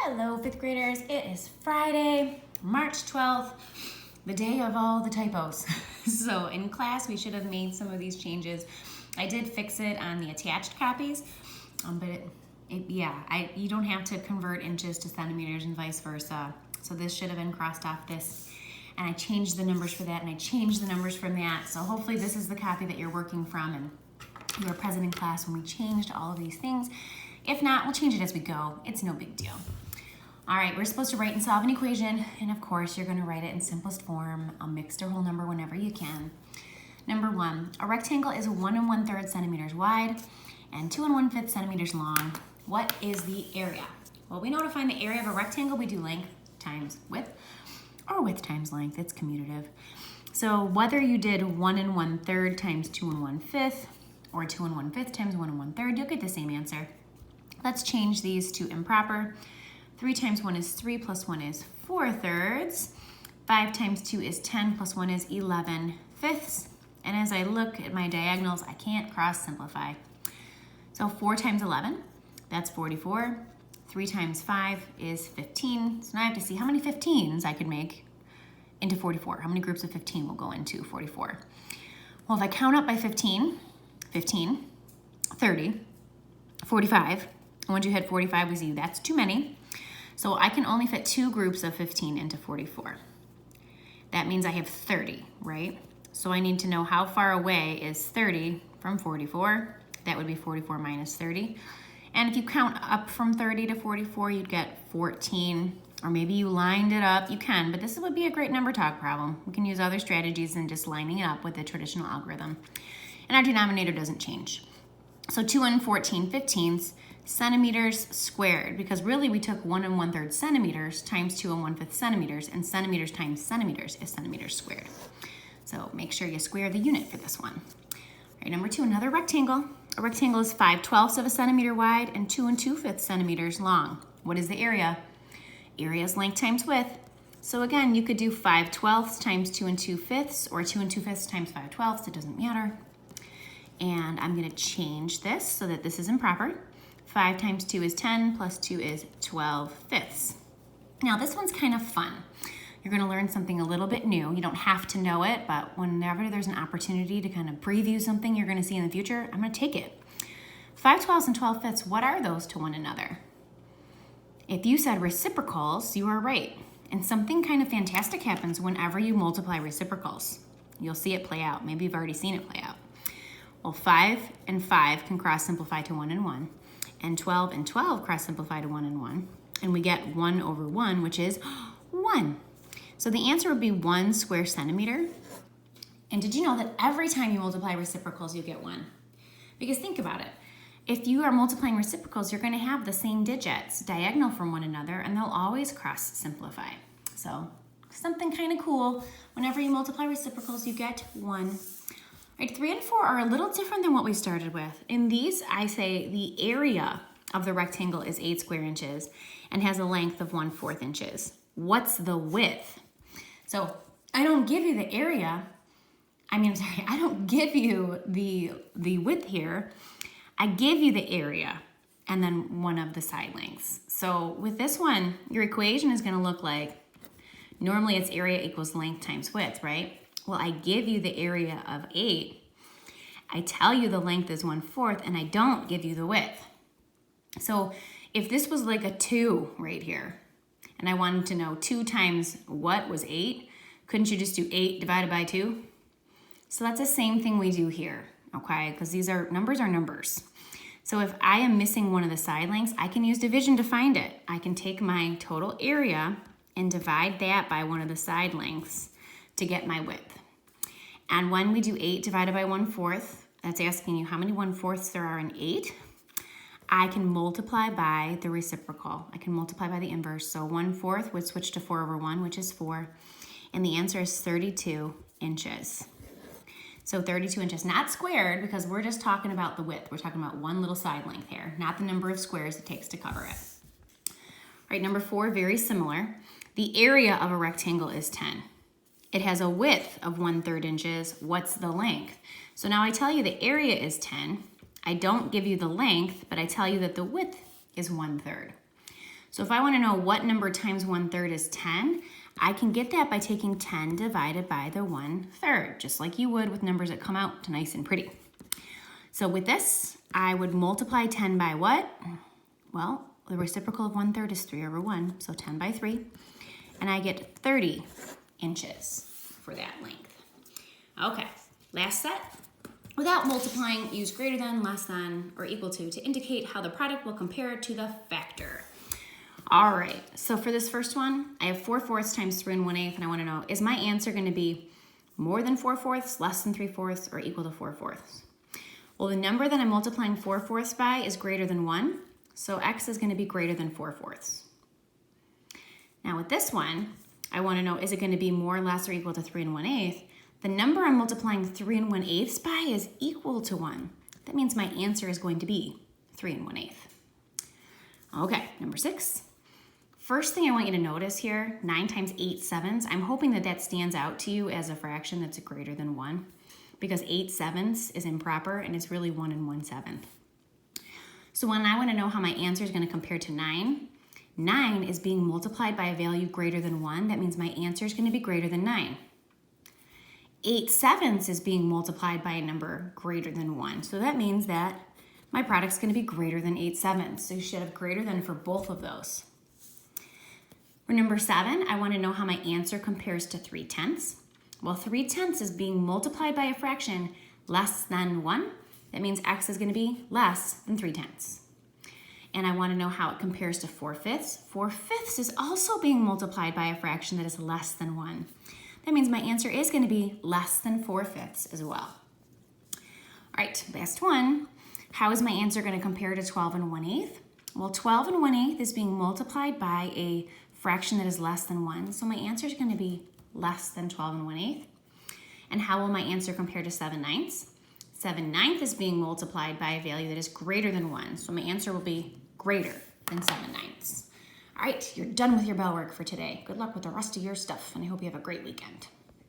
Hello, fifth graders. It is Friday, March 12th, the day of all the typos. So in class, we should have made some of these changes. I did fix it on the attached copies, but you don't have to convert inches to centimeters and vice versa. So this should have been crossed off this, and I changed the numbers for that, and I changed the numbers from that. So hopefully this is the copy that you're working from, and you were present in class when we changed all of these things. If not, we'll change it as we go. It's no big deal. All right, we're supposed to write and solve an equation, and of course, you're gonna write it in simplest form, a mixed or whole number whenever you can. Number one, a rectangle is 1 1/3 centimeters wide and 2 1/5 centimeters long. What is the area? Well, we know to find the area of a rectangle, we do length times width, or width times length, it's commutative. So whether you did 1 1/3 times 2 1/5, or 2 1/5 times 1 1/3, you'll get the same answer. Let's change these to improper. 3 times 1 is 3 plus 1 is 4/3. 5 times 2 is 10 plus 1 is 11/5. And as I look at my diagonals, I can't cross simplify. So 4 times 11, that's 44. 3 times 5 is 15. So now I have to see how many 15s I could make into 44. How many groups of 15 will go into 44? Well, if I count up by 15, 30, 45. And once you hit 45, we see that's too many. So I can only fit 2 groups of 15 into 44. That means I have 30, right? So I need to know how far away is 30 from 44. That would be 44 minus 30. And if you count up from 30 to 44, you'd get 14. Or maybe you lined it up. You can, but this would be a great number talk problem. We can use other strategies than just lining it up with the traditional algorithm. And our denominator doesn't change. So 2 and 14 15ths, centimeters squared, because really we took 1 1/3 centimeters times 2 1/5 centimeters, and centimeters times centimeters is centimeters squared. So make sure you square the unit for this one. All right, number 2, another rectangle. A rectangle is 5/12 of a centimeter wide and 2 2/5 centimeters long. What is the area? Area is length times width. So again, you could do 5/12 times 2 2/5, or 2 2/5 times 5/12, it doesn't matter. And I'm gonna change this so that this is improper. 5 times 2 is 10, plus 2 is 12/5. Now this one's kind of fun. You're gonna learn something a little bit new. You don't have to know it, but whenever there's an opportunity to kind of preview something you're gonna see in the future, I'm gonna take it. 5/12 and 12/5, what are those to one another? If you said reciprocals, you are right. And something kind of fantastic happens whenever you multiply reciprocals. You'll see it play out. Maybe you've already seen it play out. Well, 5 and 5 can cross simplify to 1 and 1. And 12 and 12 cross simplify to 1 and 1. And we get 1 over 1, which is 1. So the answer would be 1 square centimeter. And did you know that every time you multiply reciprocals, you get 1? Because think about it. If you are multiplying reciprocals, you're going to have the same digits diagonal from one another, and they'll always cross simplify. So something kind of cool. Whenever you multiply reciprocals, you get 1. Right, 3 and 4 are a little different than what we started with. In these, I say the area of the rectangle is 8 square inches and has a length of 1/4 inches. What's the width? So I don't give you the area. I don't give you the width here. I give you the area and then one of the side lengths. So with this one, your equation is going to look like, normally it's area equals length times width, right? Well, I give you the area of 8. I tell you the length is 1/4, and I don't give you the width. So if this was like a 2 right here, and I wanted to know 2 times what was 8, couldn't you just do 8 divided by 2? So that's the same thing we do here, okay? Because these are numbers. So if I am missing one of the side lengths, I can use division to find it. I can take my total area and divide that by one of the side lengths to get my width. And when we do 8 divided by 1/4, that's asking you how many 1/4 there are in 8. I can multiply by the reciprocal. I can multiply by the inverse. So 1/4 would switch to 4 over 1, which is 4. And the answer is 32 inches. So 32 inches, not squared, because we're just talking about the width. We're talking about one little side length here, not the number of squares it takes to cover it. All right, number 4, very similar. The area of a rectangle is 10. It has a width of 1/3 inches. What's the length? So now I tell you the area is 10. I don't give you the length, but I tell you that the width is 1/3. So if I want to know what number times 1/3 is 10, I can get that by taking 10 divided by the 1/3, just like you would with numbers that come out nice and pretty. So with this, I would multiply 10 by what? Well, the reciprocal of 1/3 is 3/1, so 10 by 3. And I get 30 inches for that length. Okay, last set. Without multiplying, use greater than, less than, or equal to indicate how the product will compare to the factor. All right, so for this first one, I have 4/4 times 3 1/8, and I want to know, is my answer going to be more than 4/4, less than 3/4, or equal to 4/4? Well, the number that I'm multiplying 4/4 by is greater than 1, so x is going to be greater than 4/4. Now with this one, I want to know, is it going to be more, less, or equal to 3 1/8? The number I'm multiplying 3 1/8 by is equal to 1. That means my answer is going to be 3 1/8. Okay, number 6. First thing I want you to notice here, 9 times 8/7. I'm hoping that that stands out to you as a fraction that's greater than 1, because 8/7 is improper and it's really 1 1/7. So when I want to know how my answer is going to compare to 9, 9 is being multiplied by a value greater than 1. That means my answer is going to be greater than 9. 8/7 is being multiplied by a number greater than 1. So that means that my product's going to be greater than 8/7. So you should have greater than for both of those. For number 7, I want to know how my answer compares to 3/10. Well, 3/10 is being multiplied by a fraction less than 1. That means x is going to be less than 3/10. And I want to know how it compares to 4/5. 4/5 is also being multiplied by a fraction that is less than 1. That means my answer is going to be less than 4/5 as well. All right, last one. How is my answer going to compare to 12 1/8? Well, 12 1/8 is being multiplied by a fraction that is less than 1. So my answer is going to be less than 12 1/8. And how will my answer compare to 7/9? 7/9 is being multiplied by a value that is greater than 1. So my answer will be greater than 7/9. All right, you're done with your bell work for today. Good luck with the rest of your stuff, and I hope you have a great weekend.